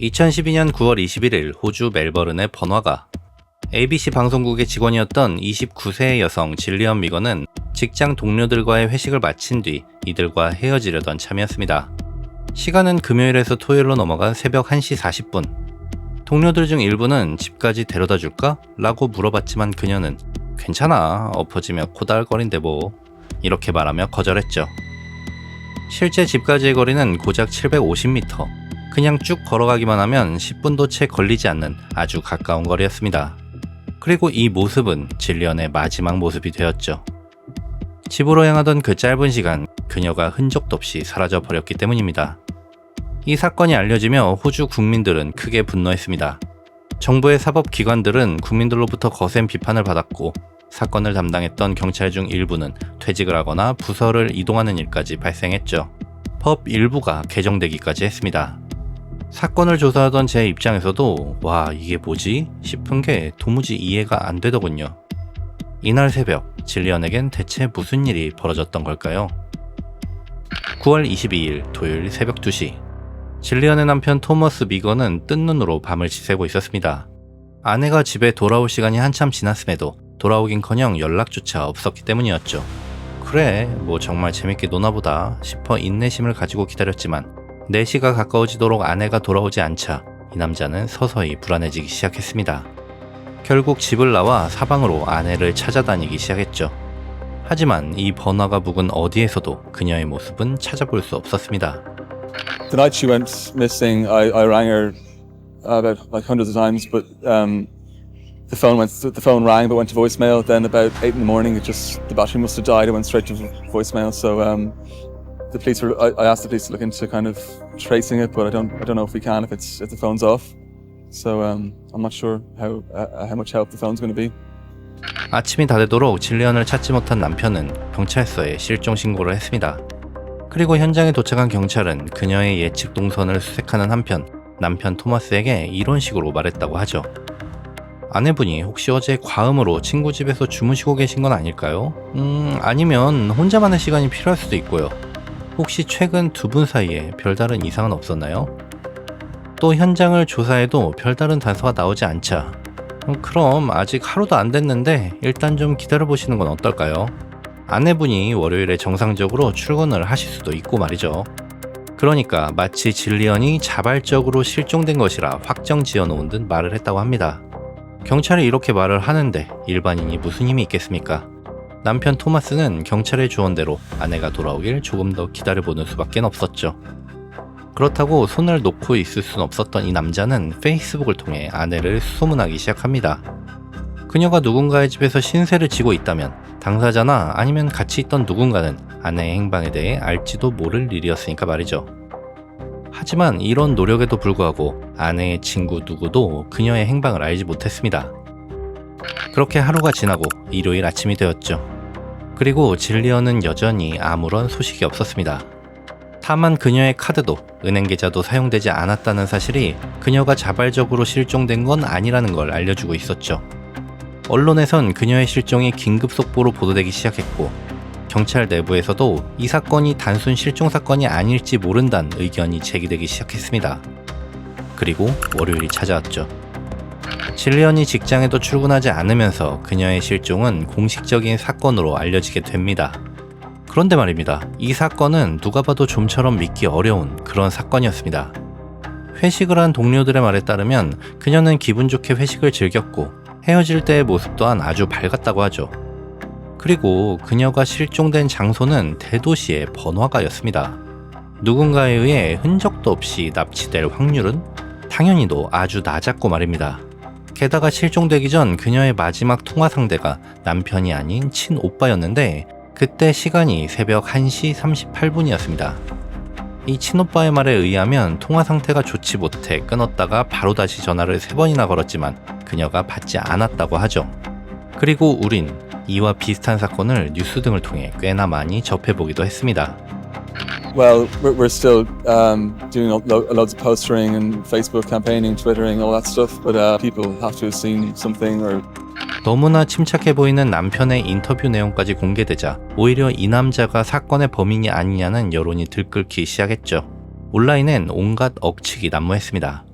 2012년 9월 21일 호주 멜버른의 번화가. ABC 방송국의 직원이었던 29세의 여성 질리언 미건은 직장 동료들과의 회식을 마친 뒤 이들과 헤어지려던 참이었습니다. 시간은 금요일에서 토요일로 넘어간 새벽 1시 40분. 동료들 중 일부는 집까지 데려다 줄까? 라고 물어봤지만 그녀는 괜찮아, 엎어지며 코달거린데 뭐, 이렇게 말하며 거절했죠. 실제 집까지의 거리는 고작 750m. 그냥 쭉 걸어가기만 하면 10분도 채 걸리지 않는 아주 가까운 거리였습니다. 그리고 이 모습은 질리언의 마지막 모습이 되었죠. 집으로 향하던 그 짧은 시간, 그녀가 흔적도 없이 사라져 버렸기 때문입니다. 이 사건이 알려지며 호주 국민들은 크게 분노했습니다. 정부의 사법기관들은 국민들로부터 거센 비판을 받았고, 사건을 담당했던 경찰 중 일부는 퇴직을 하거나 부서를 이동하는 일까지 발생했죠. 법 일부가 개정되기까지 했습니다. 사건을 조사하던 제 입장에서도 와, 이게 뭐지? 싶은 게 도무지 이해가 안 되더군요. 이날 새벽, 질리언에겐 대체 무슨 일이 벌어졌던 걸까요? 9월 22일 토요일 새벽 2시. 질리언의 남편 토머스 미건은 뜬 눈으로 밤을 지새고 있었습니다. 아내가 집에 돌아올 시간이 한참 지났음에도 돌아오긴커녕 연락조차 없었기 때문이었죠. 그래, 뭐 정말 재밌게 노나보다 싶어 인내심을 가지고 기다렸지만 4시가 가까워지도록 아내가 돌아오지 않자 이 남자는 서서히 불안해지기 시작했습니다. 결국 집을 나와 사방으로 아내를 찾아다니기 시작했죠. 하지만 이 번화가 부근 어디에서도 그녀의 모습은 찾아볼 수 없었습니다. The night she went missing, I rang her about hundreds of times, but the phone rang but went to voicemail. Then about 8 in the morning, the battery must have died. It went straight to voicemail. So the police I asked the police to look into kind of tracing it, but I don't know if we can if the phone's off. So I'm not sure how much help the phone's going to be. 아침이 다 되도록 질리언을 찾지 못한 남편은 경찰서에 실종 신고를 했습니다. 그리고 현장에 도착한 경찰은 그녀의 예측 동선을 수색하는 한편 남편 토마스에게 이런 식으로 말했다고 하죠. 아내분이 혹시 어제 과음으로 친구 집에서 주무시고 계신 건 아닐까요? 아니면 혼자만의 시간이 필요할 수도 있고요. 혹시 최근 두 분 사이에 별다른 이상은 없었나요? 또 현장을 조사해도 별다른 단서가 나오지 않자 그럼 아직 하루도 안 됐는데 일단 좀 기다려보시는 건 어떨까요? 아내분이 월요일에 정상적으로 출근을 하실 수도 있고 말이죠. 그러니까 마치 질리언이 자발적으로 실종된 것이라 확정 지어놓은 듯 말을 했다고 합니다. 경찰이 이렇게 말을 하는데 일반인이 무슨 힘이 있겠습니까? 남편 토마스는 경찰의 조언대로 아내가 돌아오길 조금 더 기다려보는 수밖에 없었죠. 그렇다고 손을 놓고 있을 순 없었던 이 남자는 페이스북을 통해 아내를 수소문하기 시작합니다. 그녀가 누군가의 집에서 신세를 지고 있다면 당사자나 아니면 같이 있던 누군가는 아내의 행방에 대해 알지도 모를 일이었으니까 말이죠. 하지만 이런 노력에도 불구하고 아내의 친구 누구도 그녀의 행방을 알지 못했습니다. 그렇게 하루가 지나고 일요일 아침이 되었죠. 그리고 질리언은 여전히 아무런 소식이 없었습니다. 다만 그녀의 카드도 은행 계좌도 사용되지 않았다는 사실이 그녀가 자발적으로 실종된 건 아니라는 걸 알려주고 있었죠. 언론에선 그녀의 실종이 긴급 속보로 보도되기 시작했고 경찰 내부에서도 이 사건이 단순 실종 사건이 아닐지 모른다는 의견이 제기되기 시작했습니다. 그리고 월요일이 찾아왔죠. 질리언이 직장에도 출근하지 않으면서 그녀의 실종은 공식적인 사건으로 알려지게 됩니다. 그런데 말입니다. 이 사건은 누가 봐도 좀처럼 믿기 어려운 그런 사건이었습니다. 회식을 한 동료들의 말에 따르면 그녀는 기분 좋게 회식을 즐겼고 헤어질 때의 모습 또한 아주 밝았다고 하죠. 그리고 그녀가 실종된 장소는 대도시의 번화가였습니다. 누군가에 의해 흔적도 없이 납치될 확률은 당연히도 아주 낮았고 말입니다. 게다가 실종되기 전 그녀의 마지막 통화 상대가 남편이 아닌 친오빠였는데 그때 시간이 새벽 1시 38분이었습니다. 이 친오빠의 말에 의하면 통화 상태가 좋지 못해 끊었다가 바로 다시 전화를 3번이나 걸었지만 그녀가 받지 않았다고 하죠. 그리고 우린 이와 비슷한 사건을 뉴스 등을 통해 꽤나 많이 접해보기도 했습니다. Well, we're still doing loads of postering and Facebook campaigning, Twittering, all that stuff. But people have to have seen something or. 너무나 침착해 보이는 남편의 인터뷰 내용까지 공개되자 오히려 이 남자가 사건의 범인이 아니냐는 여론이 들끓기 시작했죠. 온라인엔 온갖 억측이 난무했습니다.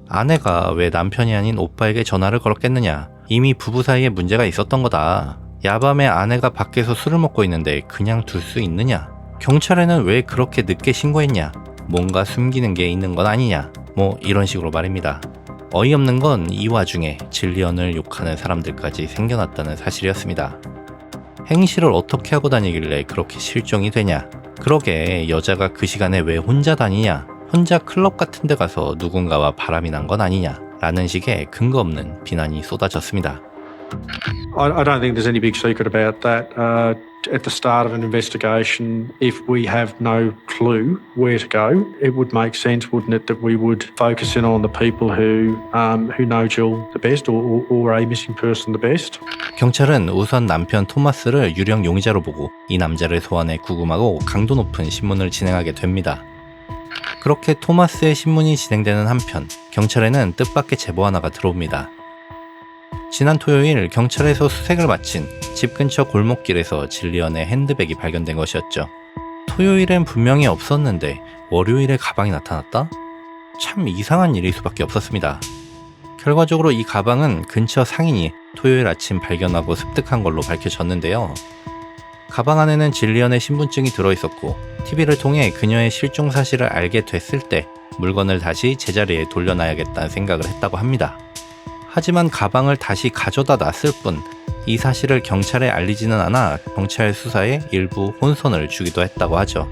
아내가 왜 남편이 아닌 오빠에게 전화를 걸었겠느냐. 이미 부부 사이에 문제가 있었던 거다. 야밤에 아내가 밖에서 술을 먹고 있는데 그냥 둘 수 있느냐. 경찰에는 왜 그렇게 늦게 신고했냐. 뭔가 숨기는 게 있는 건 아니냐. 뭐 이런 식으로 말입니다. 어이없는 건 이 와중에 진리언을 욕하는 사람들까지 생겨났다는 사실이었습니다. 행실을 어떻게 하고 다니길래 그렇게 실종이 되냐. 그러게 여자가 그 시간에 왜 혼자 다니냐. 혼자 클럽 같은 데 가서 누군가와 바람이 난 건 아니냐 라는 식의 근거 없는 비난이 쏟아졌습니다. I don't think there's any big secret about that. At the start of an investigation, if we have no clue where to go, it would make sense, wouldn't it, that we would focus in on the people who know Jill the best or a missing person the best. 경찰은 우선 남편 토마스를 유령 용의자로 보고 이 남자를 소환해 구금하고 강도 높은 신문을 진행하게 됩니다. 그렇게 토마스의 신문이 진행되는 한편 경찰에는 뜻밖의 제보 하나가 들어옵니다. 지난 토요일 경찰에서 수색을 마친 집 근처 골목길에서 진리언의 핸드백이 발견된 것이었죠. 토요일엔 분명히 없었는데 월요일에 가방이 나타났다? 참 이상한 일일 수밖에 없었습니다. 결과적으로 이 가방은 근처 상인이 토요일 아침 발견하고 습득한 걸로 밝혀졌는데요. 가방 안에는 진리언의 신분증이 들어있었고 TV를 통해 그녀의 실종 사실을 알게 됐을 때 물건을 다시 제자리에 돌려놔야겠다는 생각을 했다고 합니다. 하지만 가방을 다시 가져다 놨을 뿐 이 사실을 경찰에 알리지는 않아 경찰 수사에 일부 혼선을 주기도 했다고 하죠.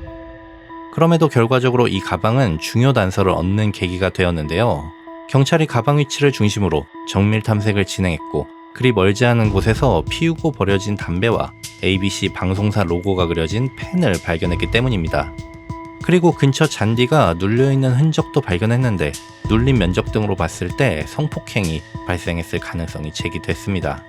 그럼에도 결과적으로 이 가방은 중요 단서를 얻는 계기가 되었는데요. 경찰이 가방 위치를 중심으로 정밀 탐색을 진행했고 그리 멀지 않은 곳에서 피우고 버려진 담배와 ABC 방송사 로고가 그려진 펜을 발견했기 때문입니다. 그리고 근처 잔디가 눌려있는 흔적도 발견했는데 눌린 면적 등으로 봤을 때 성폭행이 발생했을 가능성이 제기됐습니다.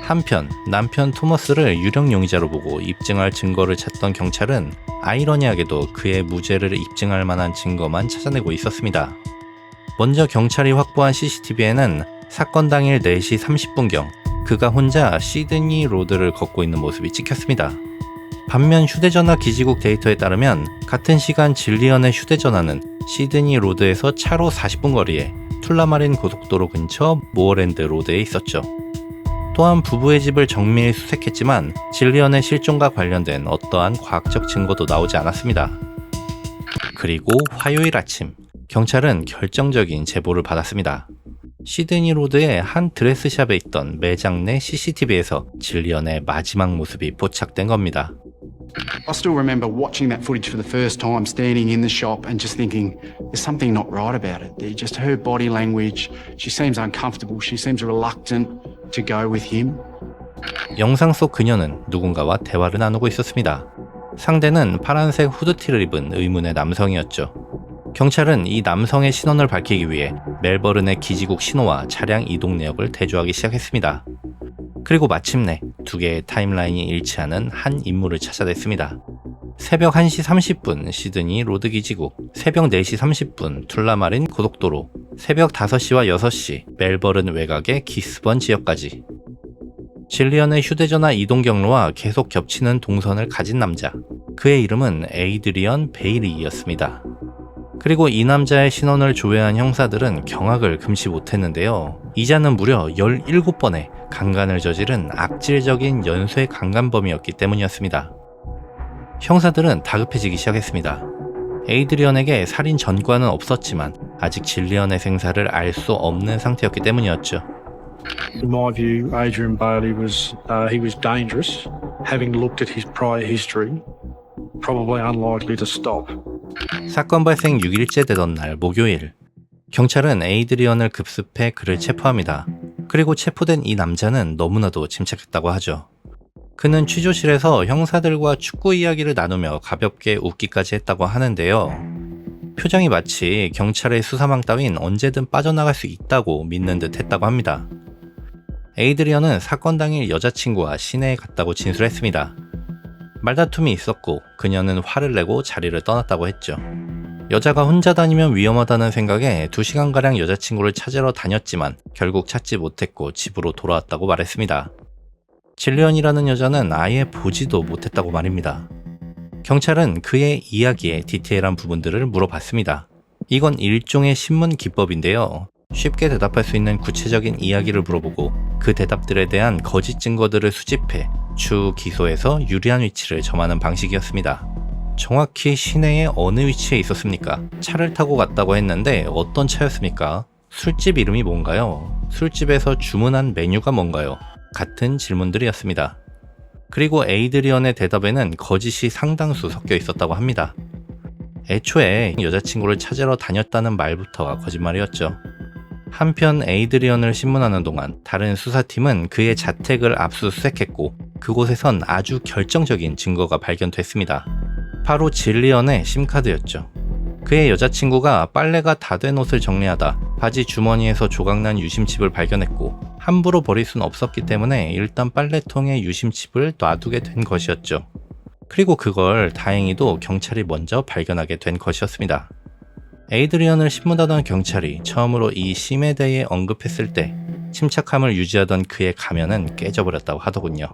한편 남편 토머스를 유령 용의자로 보고 입증할 증거를 찾던 경찰은 아이러니하게도 그의 무죄를 입증할 만한 증거만 찾아내고 있었습니다. 먼저 경찰이 확보한 CCTV에는 사건 당일 4시 30분경 그가 혼자 시드니 로드를 걷고 있는 모습이 찍혔습니다. 반면 휴대전화 기지국 데이터에 따르면 같은 시간 진리언의 휴대전화는 시드니 로드에서 차로 40분 거리에 툴라마린 고속도로 근처 모어랜드 로드에 있었죠. 또한 부부의 집을 정밀히 수색했지만 진리언의 실종과 관련된 어떠한 과학적 증거도 나오지 않았습니다. 그리고 화요일 아침 경찰은 결정적인 제보를 받았습니다. 시드니 로드의 한 드레스샵에 있던 매장 내 CCTV에서 진리언의 마지막 모습이 포착된 겁니다. I still remember watching that footage for the first time, standing in the shop and just thinking, there's something not right about it. Just her body language, she seems uncomfortable, she seems reluctant to go with him. 영상 속 그녀는 누군가와 대화를 나누고 있었습니다. 상대는 파란색 후드티를 입은 의문의 남성이었죠. 경찰은 이 남성의 신원을 밝히기 위해 멜버른의 기지국 신호와 차량 이동 내역을 대조하기 시작했습니다. 그리고 마침내 두 개의 타임라인이 일치하는 한 인물을 찾아냈습니다. 새벽 1시 30분 시드니 로드 기지국, 새벽 4시 30분 툴라마린 고속도로, 새벽 5시와 6시 멜버른 외곽의 기스번 지역까지. 진리언의 휴대전화 이동 경로와 계속 겹치는 동선을 가진 남자, 그의 이름은 에이드리언 베이리였습니다. 그리고 이 남자의 신원을 조회한 형사들은 경악을 금치 못했는데요. 이자는 무려 17번의 강간을 저지른 악질적인 연쇄 강간범이었기 때문이었습니다. 형사들은 다급해지기 시작했습니다. 에이드리언에게 살인 전과는 없었지만 아직 진리언의 생사를 알 수 없는 상태였기 때문이었죠. In my view, Adrian Bailey was dangerous. Having looked at his prior history, probably unlikely to stop. 사건 발생 6일째 되던 날 목요일, 경찰은 에이드리언을 급습해 그를 체포합니다. 그리고 체포된 이 남자는 너무나도 침착했다고 하죠. 그는 취조실에서 형사들과 축구 이야기를 나누며 가볍게 웃기까지 했다고 하는데요. 표정이 마치 경찰의 수사망 따윈 언제든 빠져나갈 수 있다고 믿는 듯 했다고 합니다. 에이드리언은 사건 당일 여자친구와 시내에 갔다고 진술했습니다. 말다툼이 있었고 그녀는 화를 내고 자리를 떠났다고 했죠. 여자가 혼자 다니면 위험하다는 생각에 2시간가량 여자친구를 찾으러 다녔지만 결국 찾지 못했고 집으로 돌아왔다고 말했습니다. 진리언이라는 여자는 아예 보지도 못했다고 말입니다. 경찰은 그의 이야기에 디테일한 부분들을 물어봤습니다. 이건 일종의 신문 기법인데요. 쉽게 대답할 수 있는 구체적인 이야기를 물어보고 그 대답들에 대한 거짓 증거들을 수집해 추후 기소해서 유리한 위치를 점하는 방식이었습니다. 정확히 시내의 어느 위치에 있었습니까? 차를 타고 갔다고 했는데 어떤 차였습니까? 술집 이름이 뭔가요? 술집에서 주문한 메뉴가 뭔가요? 같은 질문들이었습니다. 그리고 에이드리언의 대답에는 거짓이 상당수 섞여 있었다고 합니다. 애초에 여자친구를 찾으러 다녔다는 말부터가 거짓말이었죠. 한편 에이드리언을 신문하는 동안 다른 수사팀은 그의 자택을 압수수색했고 그곳에선 아주 결정적인 증거가 발견됐습니다. 바로 질리언의 심카드였죠. 그의 여자친구가 빨래가 다 된 옷을 정리하다 바지 주머니에서 조각난 유심칩을 발견했고 함부로 버릴 수는 없었기 때문에 일단 빨래통에 유심칩을 놔두게 된 것이었죠. 그리고 그걸 다행히도 경찰이 먼저 발견하게 된 것이었습니다. 에이드리언을 신문하던 경찰이 처음으로 이 심에 대해 언급했을 때 침착함을 유지하던 그의 가면은 깨져버렸다고 하더군요.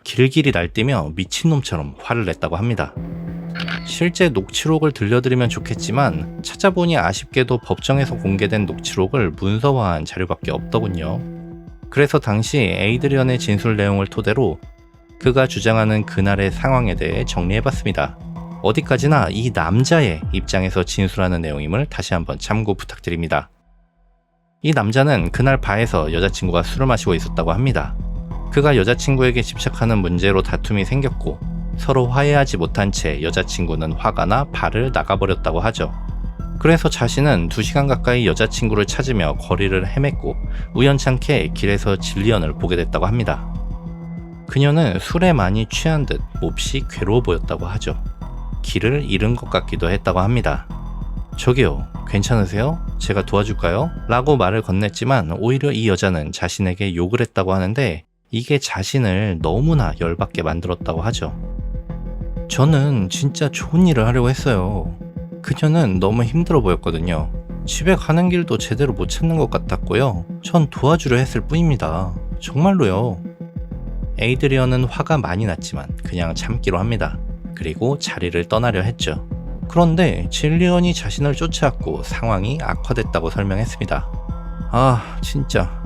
길길이 날뛰며 미친놈처럼 화를 냈다고 합니다. 실제 녹취록을 들려드리면 좋겠지만 찾아보니 아쉽게도 법정에서 공개된 녹취록을 문서화한 자료밖에 없더군요. 그래서 당시 에이드리언의 진술 내용을 토대로 그가 주장하는 그날의 상황에 대해 정리해봤습니다. 어디까지나 이 남자의 입장에서 진술하는 내용임을 다시 한번 참고 부탁드립니다. 이 남자는 그날 바에서 여자친구가 술을 마시고 있었다고 합니다. 그가 여자친구에게 집착하는 문제로 다툼이 생겼고 서로 화해하지 못한 채 여자친구는 화가 나 바를 나가버렸다고 하죠. 그래서 자신은 2시간 가까이 여자친구를 찾으며 거리를 헤맸고 우연찮게 길에서 질리언을 보게 됐다고 합니다. 그녀는 술에 많이 취한 듯 몹시 괴로워 보였다고 하죠. 길을 잃은 것 같기도 했다고 합니다. 저기요, 괜찮으세요? 제가 도와줄까요? 라고 말을 건넸지만 오히려 이 여자는 자신에게 욕을 했다고 하는데 이게 자신을 너무나 열받게 만들었다고 하죠. 저는 진짜 좋은 일을 하려고 했어요. 그녀는 너무 힘들어 보였거든요. 집에 가는 길도 제대로 못 찾는 것 같았고요. 전 도와주려 했을 뿐입니다. 정말로요. 에이드리언은 화가 많이 났지만 그냥 참기로 합니다. 그리고 자리를 떠나려 했죠. 그런데 질리언이 자신을 쫓아왔고 상황이 악화됐다고 설명했습니다. 아, 진짜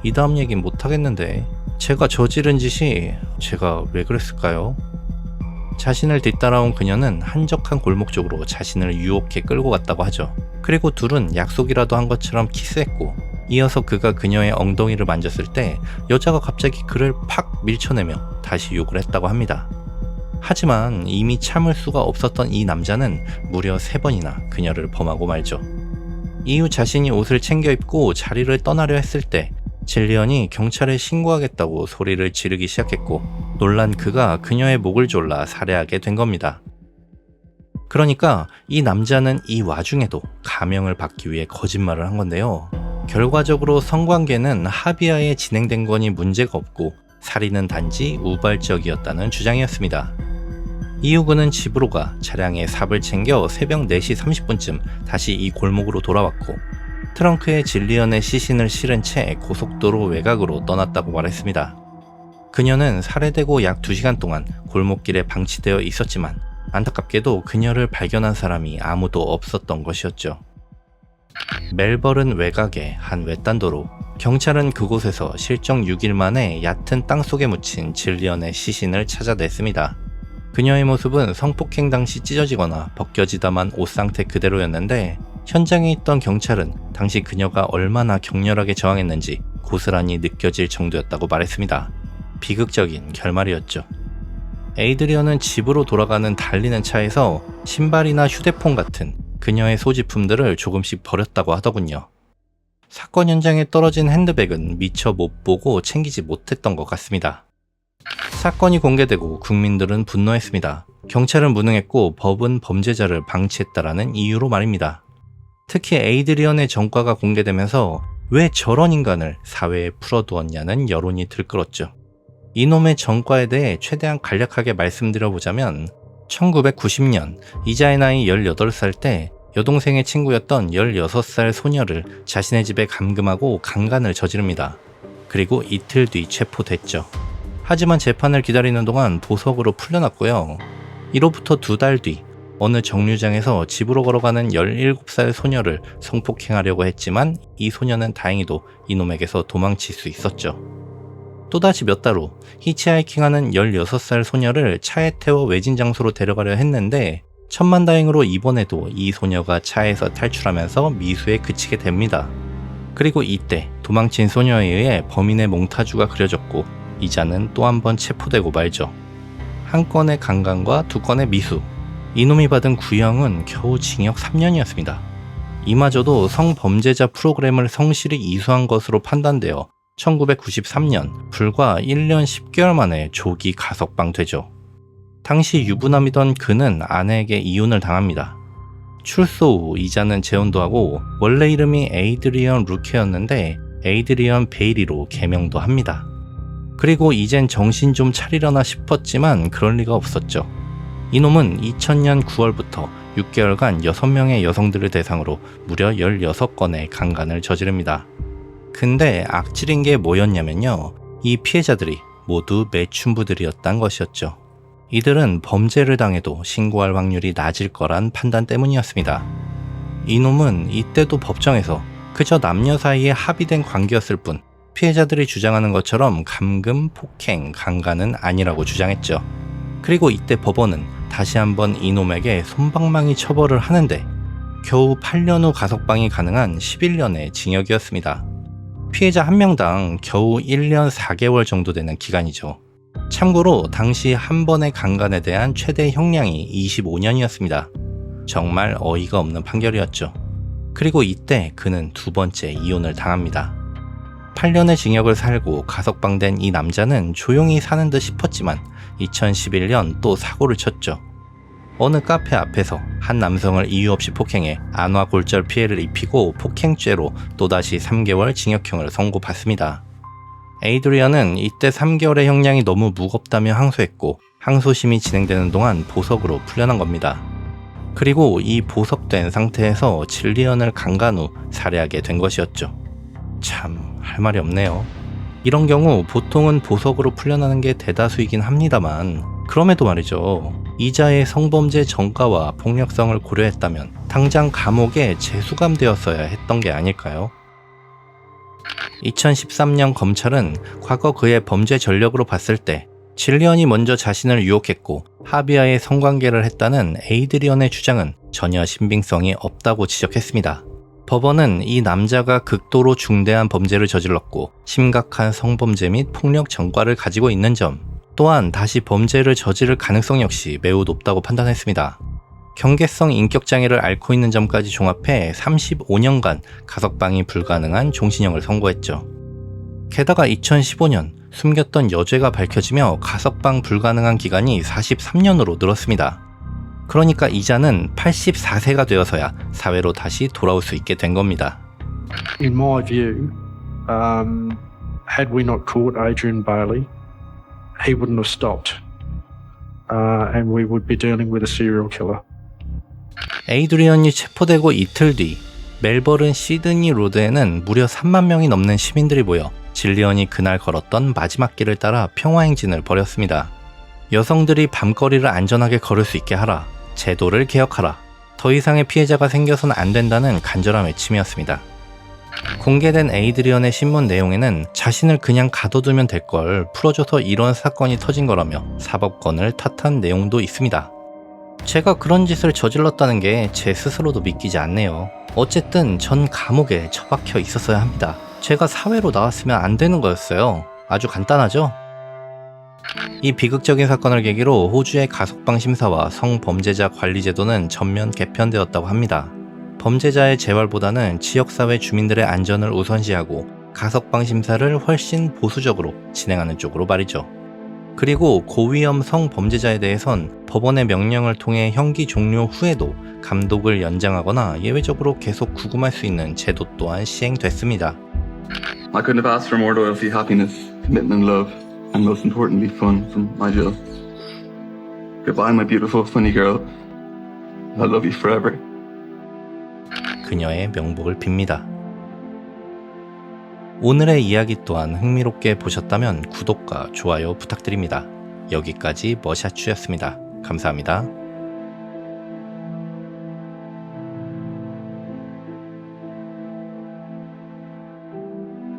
이 다음 얘긴 못하겠는데 제가 저지른 짓이 제가 왜 그랬을까요? 자신을 뒤따라온 그녀는 한적한 골목 쪽으로 자신을 유혹해 끌고 갔다고 하죠. 그리고 둘은 약속이라도 한 것처럼 키스했고 이어서 그가 그녀의 엉덩이를 만졌을 때 여자가 갑자기 그를 팍 밀쳐내며 다시 욕을 했다고 합니다. 하지만 이미 참을 수가 없었던 이 남자는 무려 3번이나 그녀를 범하고 말죠. 이후 자신이 옷을 챙겨 입고 자리를 떠나려 했을 때 질리언이 경찰에 신고하겠다고 소리를 지르기 시작했고 놀란 그가 그녀의 목을 졸라 살해하게 된 겁니다. 그러니까 이 남자는 이 와중에도 감형을 받기 위해 거짓말을 한 건데요. 결과적으로 성관계는 합의하에 진행된 거니 문제가 없고 살인은 단지 우발적이었다는 주장이었습니다. 이후 그는 집으로 가 차량에 삽을 챙겨 새벽 4시 30분쯤 다시 이 골목으로 돌아왔고 트렁크에 질리언의 시신을 실은 채 고속도로 외곽으로 떠났다고 말했습니다. 그녀는 살해되고 약 2시간 동안 골목길에 방치되어 있었지만 안타깝게도 그녀를 발견한 사람이 아무도 없었던 것이었죠. 멜버른 외곽의 한 외딴도로 경찰은 그곳에서 실종 6일 만에 얕은 땅속에 묻힌 질리언의 시신을 찾아냈습니다. 그녀의 모습은 성폭행 당시 찢어지거나 벗겨지다만 옷 상태 그대로였는데 현장에 있던 경찰은 당시 그녀가 얼마나 격렬하게 저항했는지 고스란히 느껴질 정도였다고 말했습니다. 비극적인 결말이었죠. 에이드리언은 집으로 돌아가는 달리는 차에서 신발이나 휴대폰 같은 그녀의 소지품들을 조금씩 버렸다고 하더군요. 사건 현장에 떨어진 핸드백은 미처 못 보고 챙기지 못했던 것 같습니다. 사건이 공개되고 국민들은 분노했습니다. 경찰은 무능했고 법은 범죄자를 방치했다라는 이유로 말입니다. 특히 에이드리언의 전과가 공개되면서 왜 저런 인간을 사회에 풀어두었냐는 여론이 들끓었죠. 이놈의 전과에 대해 최대한 간략하게 말씀드려보자면 1990년 이자의 나이 18살 때 여동생의 친구였던 16살 소녀를 자신의 집에 감금하고 강간을 저지릅니다. 그리고 이틀 뒤 체포됐죠. 하지만 재판을 기다리는 동안 보석으로 풀려났고요. 이로부터 2달 뒤 어느 정류장에서 집으로 걸어가는 17살 소녀를 성폭행하려고 했지만 이 소녀는 다행히도 이놈에게서 도망칠 수 있었죠. 또다시 몇 달 후 히치하이킹하는 16살 소녀를 차에 태워 외진 장소로 데려가려 했는데 천만다행으로 이번에도 이 소녀가 차에서 탈출하면서 미수에 그치게 됩니다. 그리고 이때 도망친 소녀에 의해 범인의 몽타주가 그려졌고 이자는 또 한 번 체포되고 말죠. 한 건의 강간과 두 건의 미수. 이놈이 받은 구형은 겨우 징역 3년이었습니다. 이마저도 성범죄자 프로그램을 성실히 이수한 것으로 판단되어 1993년 불과 1년 10개월 만에 조기 가석방되죠. 당시 유부남이던 그는 아내에게 이혼을 당합니다. 출소 후 이자는 재혼도 하고 원래 이름이 에이드리언 루케였는데 에이드리언 베이리로 개명도 합니다. 그리고 이젠 정신 좀 차리려나 싶었지만 그럴 리가 없었죠. 이놈은 2000년 9월부터 6개월간 6명의 여성들을 대상으로 무려 16건의 강간을 저지릅니다. 근데 악질인 게 뭐였냐면요. 이 피해자들이 모두 매춘부들이었단 것이었죠. 이들은 범죄를 당해도 신고할 확률이 낮을 거란 판단 때문이었습니다. 이놈은 이때도 법정에서 그저 남녀 사이에 합의된 관계였을 뿐 피해자들이 주장하는 것처럼 감금, 폭행, 강간은 아니라고 주장했죠. 그리고 이때 법원은 다시 한번 이놈에게 솜방망이 처벌을 하는데 겨우 8년 후 가석방이 가능한 11년의 징역이었습니다. 피해자 한 명당 겨우 1년 4개월 정도 되는 기간이죠. 참고로 당시 한 번의 강간에 대한 최대 형량이 25년이었습니다. 정말 어이가 없는 판결이었죠. 그리고 이때 그는 두 번째 이혼을 당합니다. 8년의 징역을 살고 가석방된 이 남자는 조용히 사는 듯 싶었지만 2011년 또 사고를 쳤죠. 어느 카페 앞에서 한 남성을 이유 없이 폭행해 안화골절 피해를 입히고 폭행죄로 또다시 3개월 징역형을 선고받습니다. 에이드리언은 이때 3개월의 형량이 너무 무겁다며 항소했고 항소심이 진행되는 동안 보석으로 풀려난 겁니다. 그리고 이 보석된 상태에서 질리언을 강간 후 살해하게 된 것이었죠. 참 할 말이 없네요. 이런 경우 보통은 보석으로 풀려나는 게 대다수이긴 합니다만 그럼에도 말이죠. 이자의 성범죄 전과와 폭력성을 고려했다면 당장 감옥에 재수감되었어야 했던 게 아닐까요? 2013년 검찰은 과거 그의 범죄 전력으로 봤을 때 질리언이 먼저 자신을 유혹했고 하비아의 성관계를 했다는 에이드리언의 주장은 전혀 신빙성이 없다고 지적했습니다. 법원은 이 남자가 극도로 중대한 범죄를 저질렀고 심각한 성범죄 및 폭력 전과를 가지고 있는 점, 또한 다시 범죄를 저지를 가능성 역시 매우 높다고 판단했습니다. 경계성 인격장애를 앓고 있는 점까지 종합해 35년간 가석방이 불가능한 종신형을 선고했죠. 게다가 2015년 숨겼던 여죄가 밝혀지며 가석방 불가능한 기간이 43년으로 늘었습니다. 그러니까 이자는 84세가 되어서야 사회로 다시 돌아올 수 있게 된 겁니다. In my view, had we not caught Adrian Bailey, he wouldn't have stopped, and we would be dealing with a serial killer. 에이드리언이 체포되고 이틀 뒤 멜버른 시드니 로드에는 무려 3만 명이 넘는 시민들이 모여 질리언이 그날 걸었던 마지막 길을 따라 평화행진을 벌였습니다. 여성들이 밤거리를 안전하게 걸을 수 있게 하라, 제도를 개혁하라, 더 이상의 피해자가 생겨서는 안 된다는 간절한 외침이었습니다. 공개된 에이드리언의 신문 내용에는 자신을 그냥 가둬두면 될 걸 풀어줘서 이런 사건이 터진 거라며 사법권을 탓한 내용도 있습니다. 제가 그런 짓을 저질렀다는 게 제 스스로도 믿기지 않네요. 어쨌든 전 감옥에 처박혀 있었어야 합니다. 제가 사회로 나왔으면 안 되는 거였어요. 아주 간단하죠? 이 비극적인 사건을 계기로 호주의 가석방 심사와 성범죄자 관리 제도는 전면 개편되었다고 합니다. 범죄자의 재활보다는 지역사회 주민들의 안전을 우선시하고 가석방 심사를 훨씬 보수적으로 진행하는 쪽으로 말이죠. 그리고 고위험 성범죄자에 대해선 법원의 명령을 통해 형기 종료 후에도 감독을 연장하거나 예외적으로 계속 구금할 수 있는 제도 또한 시행됐습니다. I couldn't have asked for more loyalty, happiness, commitment, love, and most importantly, fun from my Jill. Goodbye, my beautiful, funny girl. I love you forever. 그녀의 명복을 빕니다. 오늘의 이야기 또한 흥미롭게 보셨다면 구독과 좋아요 부탁드립니다. 여기까지 머샤추였습니다. 감사합니다.